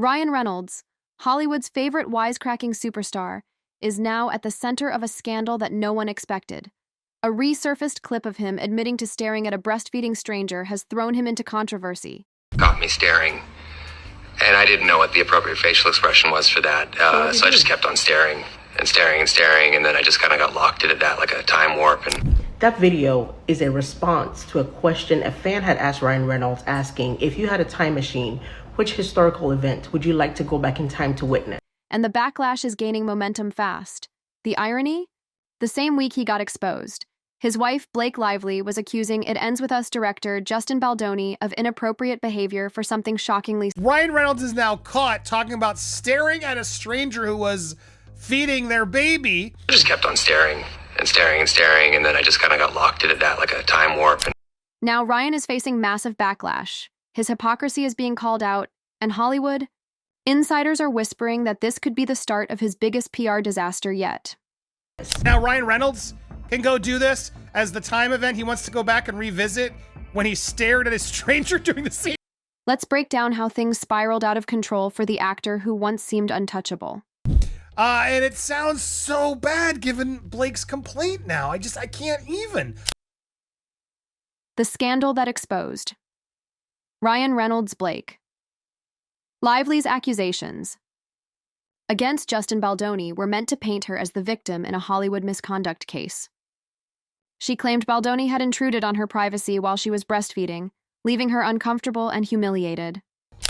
Ryan Reynolds, Hollywood's favorite wisecracking superstar, is now at the center of a scandal that no one expected. A resurfaced clip of him admitting to staring at a breastfeeding stranger has thrown him into controversy. Got me staring, and I didn't know what the appropriate facial expression was for that, so I just kept on staring and staring and staring, and then I just kind of got locked into that like a time warp. And that video is a response to a question a fan had asked Ryan Reynolds, asking, if you had a time machine, which historical event would you like to go back in time to witness? And the backlash is gaining momentum fast. The irony? The same week he got exposed, his wife, Blake Lively, was accusing It Ends With Us director Justin Baldoni of inappropriate behavior for something shockingly. Ryan Reynolds is now caught talking about staring at a stranger who was feeding their baby. I just kept on staring and staring and staring, and then I just kind of got locked into that like a time warp. And now Ryan is facing massive backlash. His hypocrisy is being called out, and Hollywood? Insiders are whispering that this could be the start of his biggest PR disaster yet. Now Ryan Reynolds can go do this as the time event he wants to go back and revisit when he stared at a stranger during the scene. Let's break down how things spiraled out of control for the actor who once seemed untouchable. And it sounds so bad given Blake's complaint now. I can't even. The scandal that exposed Ryan Reynolds' Blake Lively's accusations against Justin Baldoni were meant to paint her as the victim in a Hollywood misconduct case. She claimed Baldoni had intruded on her privacy while she was breastfeeding, leaving her uncomfortable and humiliated.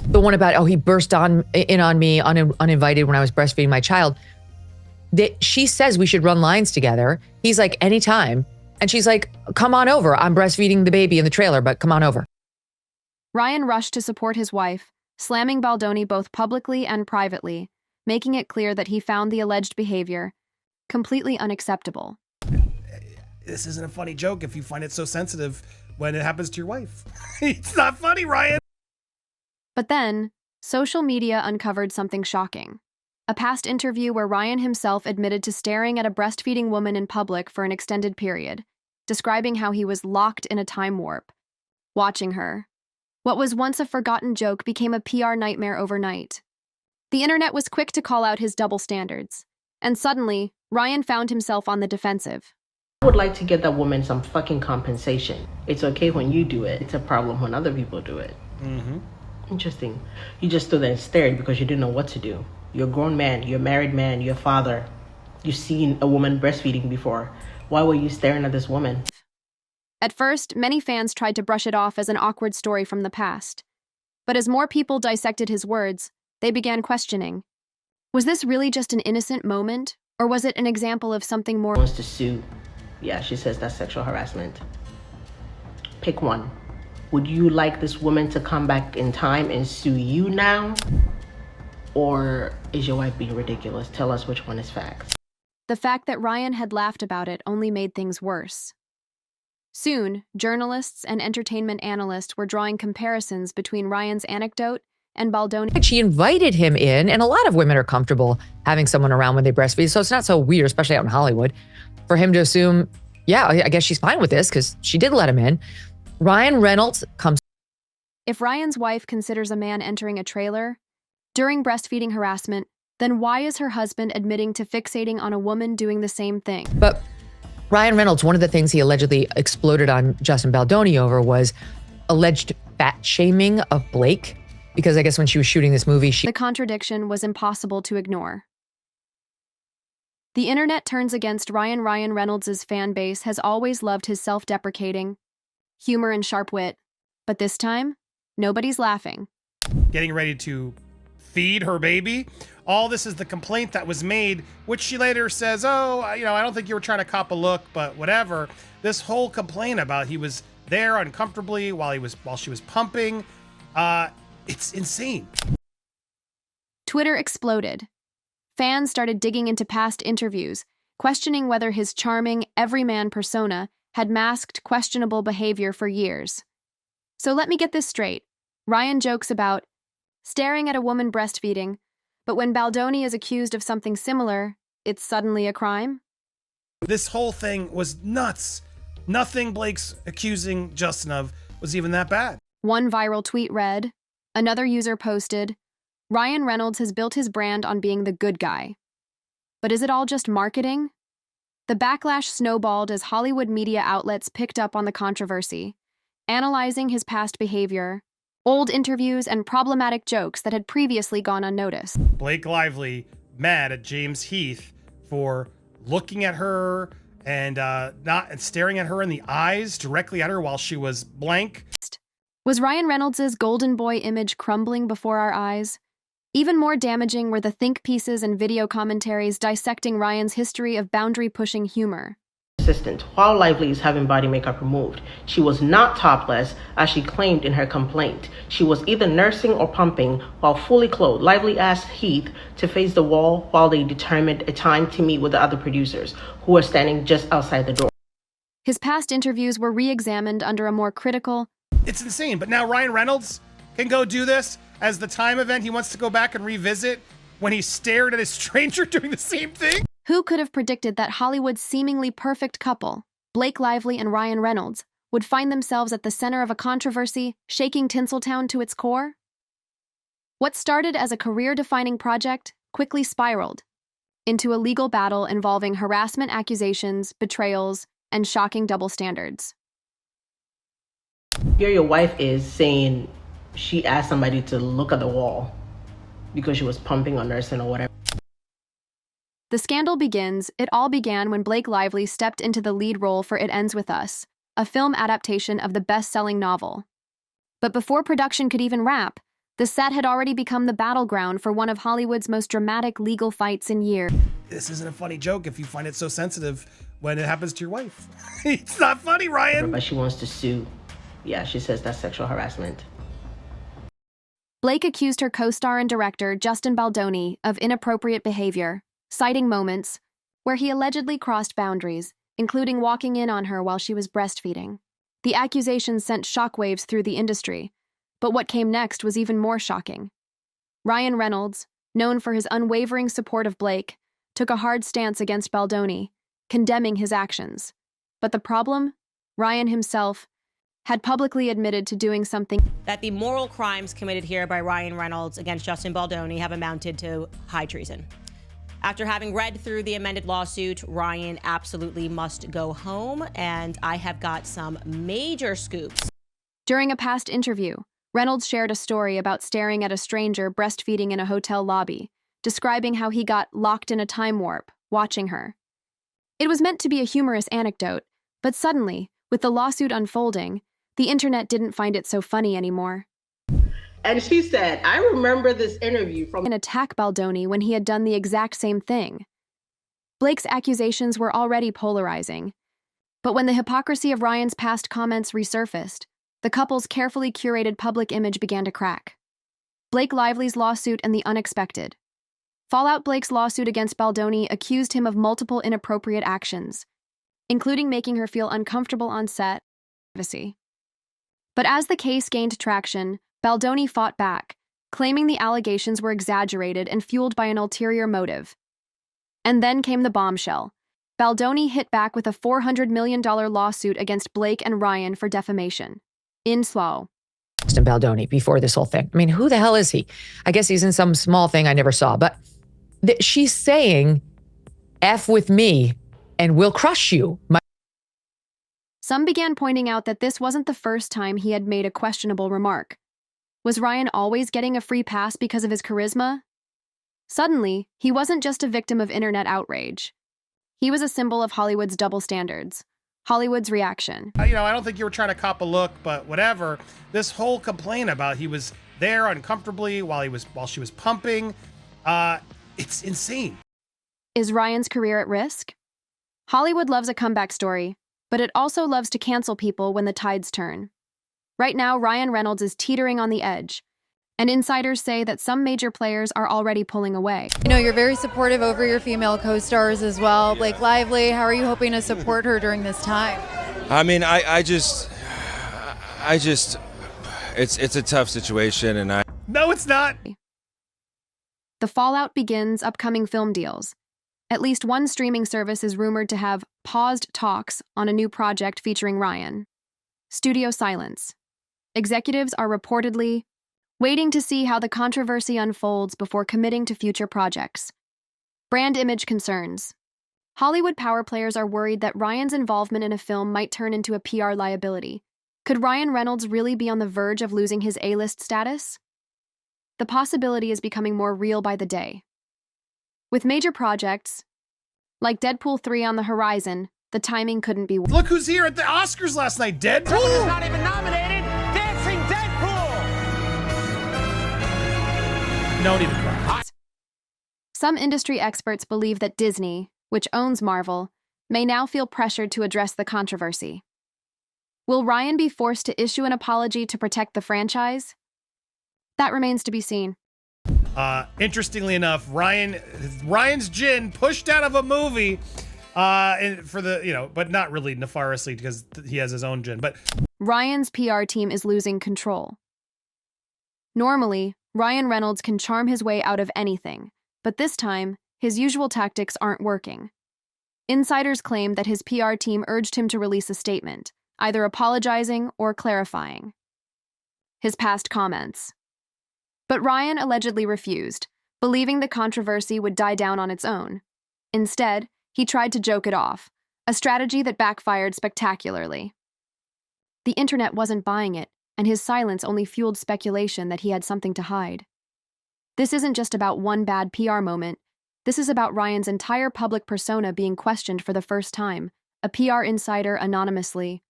The one about, he burst in on me uninvited when I was breastfeeding my child. She says we should run lines together. He's like, anytime. And she's like, come on over. I'm breastfeeding the baby in the trailer, but come on over. Ryan rushed to support his wife, slamming Baldoni both publicly and privately, making it clear that he found the alleged behavior completely unacceptable. This isn't a funny joke if you find it so sensitive when it happens to your wife. It's not funny, Ryan. But then, social media uncovered something shocking. A past interview where Ryan himself admitted to staring at a breastfeeding woman in public for an extended period, describing how he was locked in a time warp, watching her. What was once a forgotten joke became a PR nightmare overnight. The internet was quick to call out his double standards, and suddenly, Ryan found himself on the defensive. I would like to get that woman some fucking compensation. It's okay when you do it. It's a problem when other people do it. Mm-hmm. Interesting. You just stood there and stared because you didn't know what to do. You're a grown man. You're a married man. You're a father. You've seen a woman breastfeeding before. Why were you staring at this woman? At first, many fans tried to brush it off as an awkward story from the past. But as more people dissected his words, they began questioning. Was this really just an innocent moment, or was it an example of something more? Wants to sue. Yeah, she says that's sexual harassment. Pick one. Would you like this woman to come back in time and sue you now? Or is your wife being ridiculous? Tell us which one is facts. The fact that Ryan had laughed about it only made things worse. Soon, journalists and entertainment analysts were drawing comparisons between Ryan's anecdote and Baldoni. She invited him in, and a lot of women are comfortable having someone around when they breastfeed, so it's not so weird, especially out in Hollywood, for him to assume, yeah, I guess she's fine with this because she did let him in. Ryan Reynolds comes. If Ryan's wife considers a man entering a trailer during breastfeeding harassment, then why is her husband admitting to fixating on a woman doing the same thing? But Ryan Reynolds, one of the things he allegedly exploded on Justin Baldoni over was alleged fat shaming of Blake, because I guess when she was shooting this movie, The contradiction was impossible to ignore. The internet turns against Ryan. Ryan Reynolds' fan base has always loved his self-deprecating humor and sharp wit, but this time, nobody's laughing. Getting ready to feed her baby. All this is the complaint that was made, which she later says, oh, I don't think you were trying to cop a look, but whatever. This whole complaint about he was there uncomfortably while she was pumping, it's insane. Twitter exploded. Fans started digging into past interviews, questioning whether his charming, everyman persona had masked questionable behavior for years. So let me get this straight. Ryan jokes about staring at a woman breastfeeding, but when Baldoni is accused of something similar, it's suddenly a crime? This whole thing was nuts. Nothing Blake's accusing Justin of was even that bad. One viral tweet read, another user posted, Ryan Reynolds has built his brand on being the good guy. But is it all just marketing? The backlash snowballed as Hollywood media outlets picked up on the controversy, analyzing his past behavior, old interviews, and problematic jokes that had previously gone unnoticed. Blake Lively mad at James Heath for looking at her and not staring at her in the eyes directly at her while she was blank. Was Ryan Reynolds' golden boy image crumbling before our eyes? Even more damaging were the think pieces and video commentaries dissecting Ryan's history of boundary-pushing humor. Assistant while Lively is having body makeup removed. She was not topless, as she claimed in her complaint. She was either nursing or pumping while fully clothed. Lively asked Heath to face the wall while they determined a time to meet with the other producers, who were standing just outside the door. His past interviews were re-examined under a more critical... It's insane, but now Ryan Reynolds can go do this as the time event. He wants to go back and revisit when he stared at a stranger doing the same thing. Who could have predicted that Hollywood's seemingly perfect couple, Blake Lively and Ryan Reynolds, would find themselves at the center of a controversy shaking Tinseltown to its core? What started as a career-defining project quickly spiraled into a legal battle involving harassment accusations, betrayals, and shocking double standards. Here your wife is saying she asked somebody to look at the wall because she was pumping or nursing or whatever. The scandal begins. It all began when Blake Lively stepped into the lead role for It Ends With Us, a film adaptation of the best-selling novel. But before production could even wrap, the set had already become the battleground for one of Hollywood's most dramatic legal fights in years. This isn't a funny joke if you find it so sensitive when it happens to your wife. It's not funny, Ryan. But she wants to sue. Yeah, she says that's sexual harassment. Blake accused her co-star and director, Justin Baldoni, of inappropriate behavior, citing moments where he allegedly crossed boundaries, including walking in on her while she was breastfeeding. The accusations sent shockwaves through the industry, but what came next was even more shocking. Ryan Reynolds, known for his unwavering support of Blake, took a hard stance against Baldoni, condemning his actions. But the problem? Ryan himself had publicly admitted to doing something that the moral crimes committed here by Ryan Reynolds against Justin Baldoni have amounted to high treason. After having read through the amended lawsuit, Ryan absolutely must go home, and I have got some major scoops. During a past interview, Reynolds shared a story about staring at a stranger breastfeeding in a hotel lobby, describing how he got locked in a time warp, watching her. It was meant to be a humorous anecdote, but suddenly, with the lawsuit unfolding, the internet didn't find it so funny anymore. And she said, I remember this interview from... ...and attack Baldoni when he had done the exact same thing. Blake's accusations were already polarizing, but when the hypocrisy of Ryan's past comments resurfaced, the couple's carefully curated public image began to crack. Blake Lively's lawsuit and the unexpected. Fallout Blake's lawsuit against Baldoni accused him of multiple inappropriate actions, including making her feel uncomfortable on set. But as the case gained traction, Baldoni fought back, claiming the allegations were exaggerated and fueled by an ulterior motive. And then came the bombshell. Baldoni hit back with a $400 million lawsuit against Blake and Ryan for defamation. In slow. Justin Baldoni before this whole thing. I mean, who the hell is he? I guess he's in some small thing I never saw, but she's saying, F with me and we'll crush you. Some began pointing out that this wasn't the first time he had made a questionable remark. Was Ryan always getting a free pass because of his charisma? Suddenly, he wasn't just a victim of internet outrage. He was a symbol of Hollywood's double standards, Hollywood's reaction. I don't think you were trying to cop a look, but whatever. This whole complaint about he was there uncomfortably while she was pumping, it's insane. Is Ryan's career at risk? Hollywood loves a comeback story, but it also loves to cancel people when the tides turn. Right now, Ryan Reynolds is teetering on the edge, and insiders say that some major players are already pulling away. You're very supportive over your female co-stars as well. Blake Lively, how are you hoping to support her during this time? I mean, it's a tough situation, and No, it's not. The fallout begins upcoming film deals. At least one streaming service is rumored to have paused talks on a new project featuring Ryan. Studio silence. Executives are reportedly waiting to see how the controversy unfolds before committing to future projects. Brand image concerns. Hollywood power players are worried that Ryan's involvement in a film might turn into a PR liability. Could Ryan Reynolds really be on the verge of losing his A-list status? The possibility is becoming more real by the day. With major projects, like Deadpool 3 on the horizon, the timing couldn't be worse. Look who's here at the Oscars last night, Deadpool! Someone who's not even nominated, Dancing Deadpool! No need to cry. Some industry experts believe that Disney, which owns Marvel, may now feel pressured to address the controversy. Will Ryan be forced to issue an apology to protect the franchise? That remains to be seen. Interestingly enough, Ryan's gin pushed out of a movie for the, but not really nefariously because he has his own gin. But Ryan's PR team is losing control. Normally, Ryan Reynolds can charm his way out of anything, but this time, his usual tactics aren't working. Insiders claim that his PR team urged him to release a statement, either apologizing or clarifying his past comments. But Ryan allegedly refused, believing the controversy would die down on its own. Instead, he tried to joke it off, a strategy that backfired spectacularly. The internet wasn't buying it, and his silence only fueled speculation that he had something to hide. This isn't just about one bad PR moment. This is about Ryan's entire public persona being questioned for the first time. A PR insider anonymously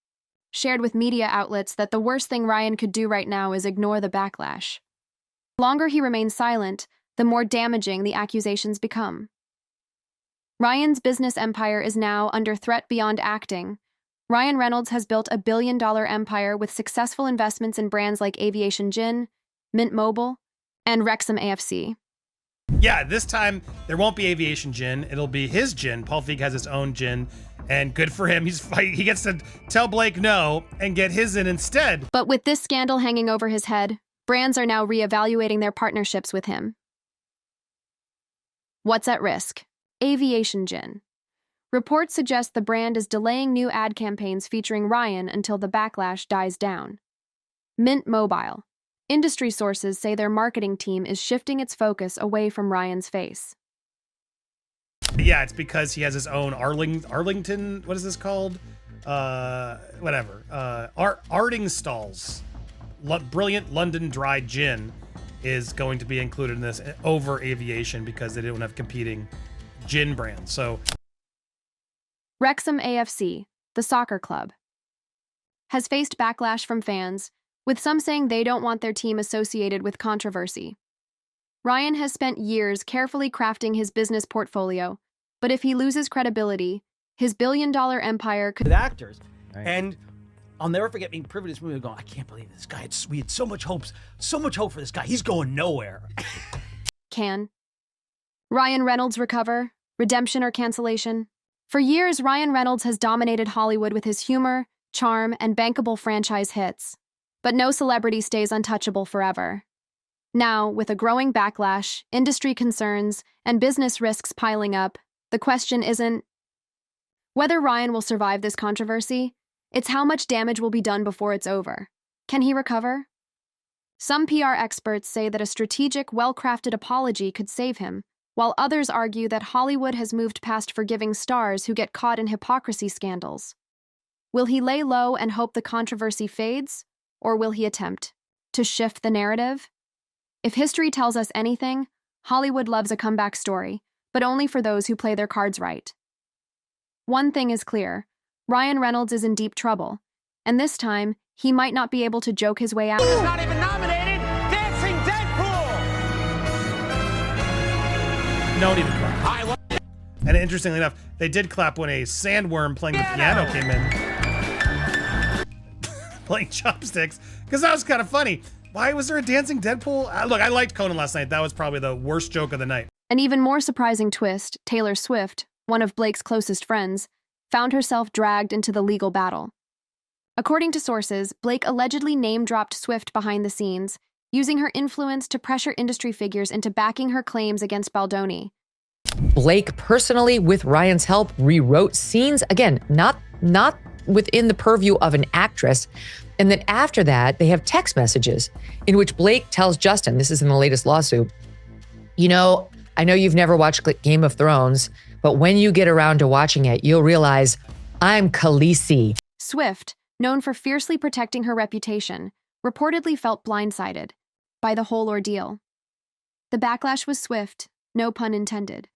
shared with media outlets that the worst thing Ryan could do right now is ignore the backlash. The longer he remains silent, the more damaging the accusations become. Ryan's business empire is now under threat beyond acting. Ryan Reynolds has built a billion-dollar empire with successful investments in brands like Aviation Gin, Mint Mobile, and Wrexham AFC. yeah, this time there won't be Aviation Gin. It'll be his gin. Paul Feig has his own gin, and good for him. He gets to tell Blake no and get his in instead. But with this scandal hanging over his head, brands are now reevaluating their partnerships with him. What's at risk? Aviation Gin. Reports suggest the brand is delaying new ad campaigns featuring Ryan until the backlash dies down. Mint Mobile. Industry sources say their marketing team is shifting its focus away from Ryan's face. Yeah, it's because he has his own Arlington, what is this called? Ardingstall's brilliant London dry gin is going to be included in this over Aviation because they don't have competing gin brands. So Wrexham AFC, the soccer club, has faced backlash from fans, with some saying they don't want their team associated with controversy. Ryan has spent years carefully crafting his business portfolio, but if he loses credibility, his billion-dollar empire could... With actors. Right. And I'll never forget being privy to this movie and going, I can't believe this guy. We had so much hope for this guy. He's going nowhere. Can Ryan Reynolds recover? Redemption or cancellation? For years, Ryan Reynolds has dominated Hollywood with his humor, charm, and bankable franchise hits. But no celebrity stays untouchable forever. Now, with a growing backlash, industry concerns, and business risks piling up, the question isn't whether Ryan will survive this controversy, it's how much damage will be done before it's over. Can he recover? Some PR experts say that a strategic, well-crafted apology could save him, while others argue that Hollywood has moved past forgiving stars who get caught in hypocrisy scandals. Will he lay low and hope the controversy fades, or will he attempt to shift the narrative? If history tells us anything, Hollywood loves a comeback story, but only for those who play their cards right. One thing is clear, Ryan Reynolds is in deep trouble, and this time, he might not be able to joke his way out. He's not even nominated, Dancing Deadpool! no need to clap. And interestingly enough, they did clap when a sandworm playing the piano came in. Playing chopsticks, because that was kind of funny. Why was there a dancing Deadpool? Look, I liked Conan last night. That was probably the worst joke of the night. An even more surprising twist, Taylor Swift, one of Blake's closest friends, found herself dragged into the legal battle. According to sources, Blake allegedly name-dropped Swift behind the scenes, using her influence to pressure industry figures into backing her claims against Baldoni. Blake personally, with Ryan's help, rewrote scenes. Again, not within the purview of an actress. And then after that, they have text messages in which Blake tells Justin, this is in the latest lawsuit, you know, I know you've never watched Game of Thrones, but when you get around to watching it, you'll realize I'm Khaleesi. Swift, known for fiercely protecting her reputation, reportedly felt blindsided by the whole ordeal. The backlash was swift, no pun intended.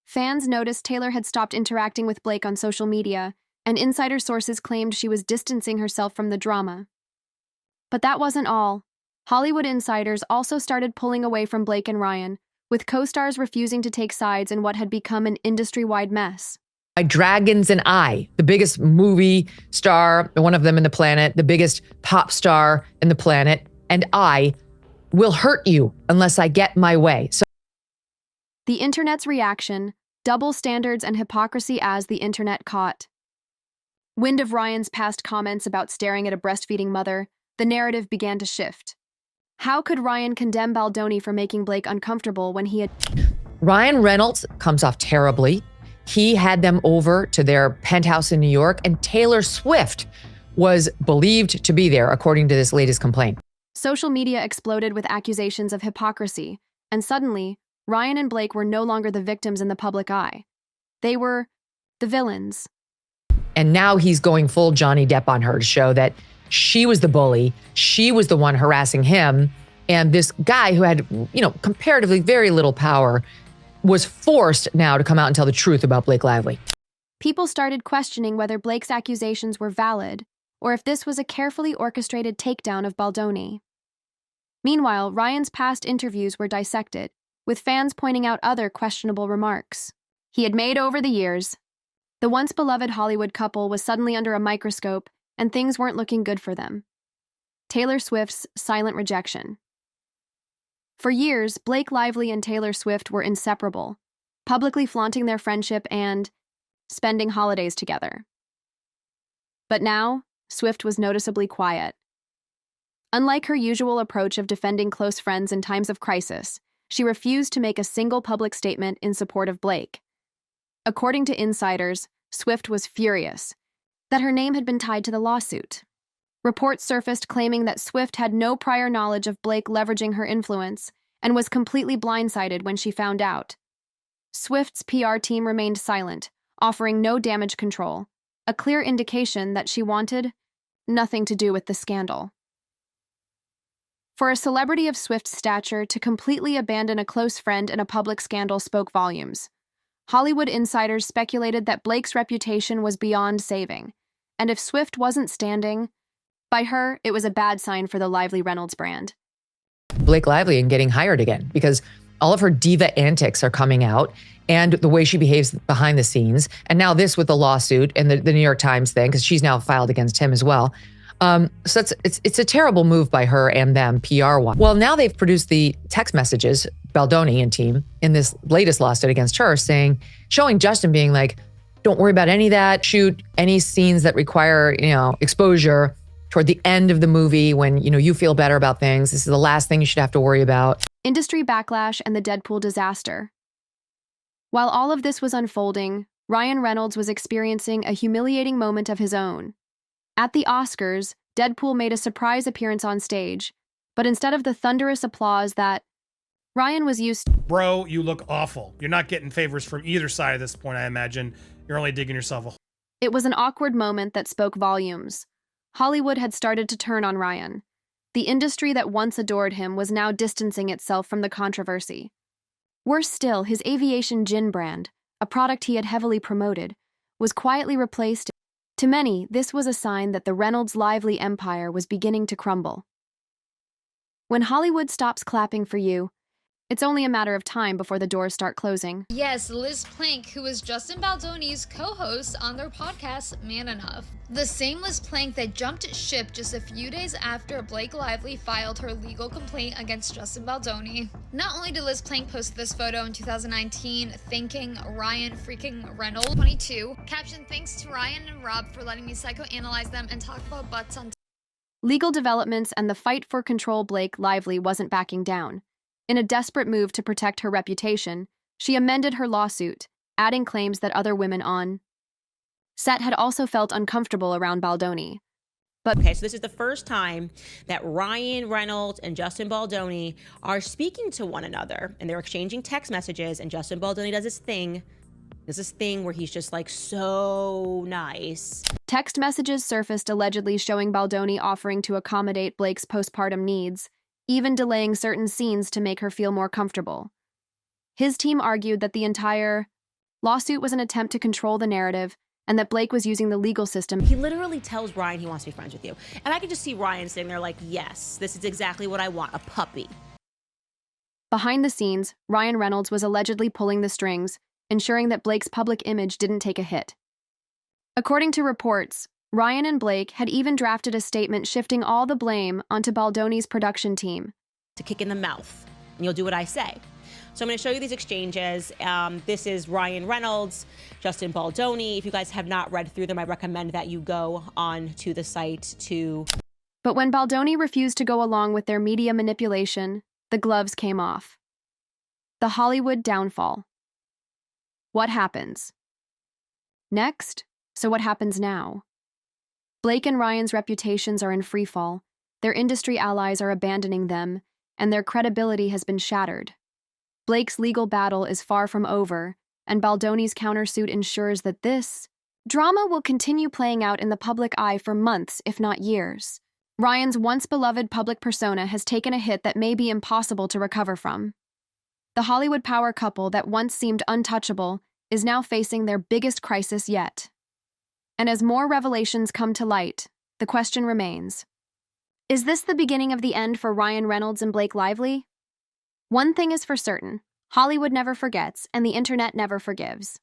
Fans noticed Taylor had stopped interacting with Blake on social media, and insider sources claimed she was distancing herself from the drama. But that wasn't all. Hollywood insiders also started pulling away from Blake and Ryan, with co-stars refusing to take sides in what had become an industry-wide mess. My Dragons and I, the biggest movie star, one of them in the planet, the biggest pop star in the planet, and I will hurt you unless I get my way. So the internet's reaction, double standards and hypocrisy as the internet caught. Wind of Ryan's past comments about staring at a breastfeeding mother, the narrative began to shift. How could Ryan condemn Baldoni for making Blake uncomfortable when he had... Ryan Reynolds comes off terribly. He had them over to their penthouse in New York, and Taylor Swift was believed to be there, according to this latest complaint. Social media exploded with accusations of hypocrisy, and suddenly, Ryan and Blake were no longer the victims in the public eye. They were the villains. And now he's going full Johnny Depp on her to show that she was the bully, she was the one harassing him, and this guy who had, comparatively very little power was forced now to come out and tell the truth about Blake Lively. People started questioning whether Blake's accusations were valid, or if this was a carefully orchestrated takedown of Baldoni. Meanwhile, Ryan's past interviews were dissected, with fans pointing out other questionable remarks he had made over the years. The once beloved Hollywood couple was suddenly under a microscope, and things weren't looking good for them. Taylor Swift's silent rejection. For years, Blake Lively and Taylor Swift were inseparable, publicly flaunting their friendship and spending holidays together. But now, Swift was noticeably quiet. Unlike her usual approach of defending close friends in times of crisis, she refused to make a single public statement in support of Blake. According to insiders, Swift was furious that her name had been tied to the lawsuit. Reports surfaced claiming that Swift had no prior knowledge of Blake leveraging her influence and was completely blindsided when she found out. Swift's PR team remained silent, offering no damage control, a clear indication that she wanted nothing to do with the scandal. For a celebrity of Swift's stature to completely abandon a close friend in a public scandal spoke volumes. Hollywood insiders speculated that Blake's reputation was beyond saving, and if Swift wasn't standing by her, it was a bad sign for the Lively Reynolds brand. Blake Lively and getting hired again, because all of her diva antics are coming out and the way she behaves behind the scenes. And now this with the lawsuit and the New York Times thing, because she's now filed against him as well. So it's a terrible move by her and them PR-wise. Well, now they've produced the text messages, Baldoni and team, in this latest lawsuit against her, showing Justin being like, don't worry about any of that. Shoot any scenes that require, exposure toward the end of the movie when, you feel better about things. This is the last thing you should have to worry about. Industry backlash and the Deadpool disaster. While all of this was unfolding, Ryan Reynolds was experiencing a humiliating moment of his own. At the Oscars, Deadpool made a surprise appearance on stage, but instead of the thunderous applause that Ryan was used to. Bro, you look awful. You're not getting favors from either side at this point, I imagine. You're only digging yourself a hole. It was an awkward moment that spoke volumes. Hollywood had started to turn on Ryan. The industry that once adored him was now distancing itself from the controversy. Worse still, his aviation gin brand, a product he had heavily promoted, was quietly replaced. To many, this was a sign that the Reynolds Lively empire was beginning to crumble. When Hollywood stops clapping for you, it's only a matter of time before the doors start closing. Yes, Liz Plank, who was Justin Baldoni's co-host on their podcast, Man Enough. The same Liz Plank that jumped ship just a few days after Blake Lively filed her legal complaint against Justin Baldoni. Not only did Liz Plank post this photo in 2019, thanking Ryan freaking Reynolds, 22, caption, thanks to Ryan and Rob for letting me psychoanalyze them and talk about butts on Legal developments and the fight for control. Blake Lively wasn't backing down. In a desperate move to protect her reputation, she amended her lawsuit, adding claims that other women on Set had also felt uncomfortable around Baldoni. Okay, so this is the first time that Ryan Reynolds and Justin Baldoni are speaking to one another, and they're exchanging text messages, and Justin Baldoni does this thing where he's just like so nice. Text messages surfaced allegedly showing Baldoni offering to accommodate Blake's postpartum needs, even delaying certain scenes to make her feel more comfortable. His team argued that the entire lawsuit was an attempt to control the narrative and that Blake was using the legal system. He literally tells Ryan he wants to be friends with you. And I could just see Ryan sitting there like, yes, this is exactly what I want, a puppy. Behind the scenes, Ryan Reynolds was allegedly pulling the strings, ensuring that Blake's public image didn't take a hit. According to reports, Ryan and Blake had even drafted a statement shifting all the blame onto Baldoni's production team. To kick in the mouth, and you'll do what I say. So I'm going to show you these exchanges. This is Ryan Reynolds, Justin Baldoni. If you guys have not read through them, I recommend that you go on to the site to... But when Baldoni refused to go along with their media manipulation, the gloves came off. The Hollywood downfall. What happens? Next, so what happens now? Blake and Ryan's reputations are in freefall, their industry allies are abandoning them, and their credibility has been shattered. Blake's legal battle is far from over, and Baldoni's countersuit ensures that this drama will continue playing out in the public eye for months, if not years. Ryan's once beloved public persona has taken a hit that may be impossible to recover from. The Hollywood power couple that once seemed untouchable is now facing their biggest crisis yet. And as more revelations come to light, the question remains: is this the beginning of the end for Ryan Reynolds and Blake Lively? One thing is for certain: Hollywood never forgets, and the internet never forgives.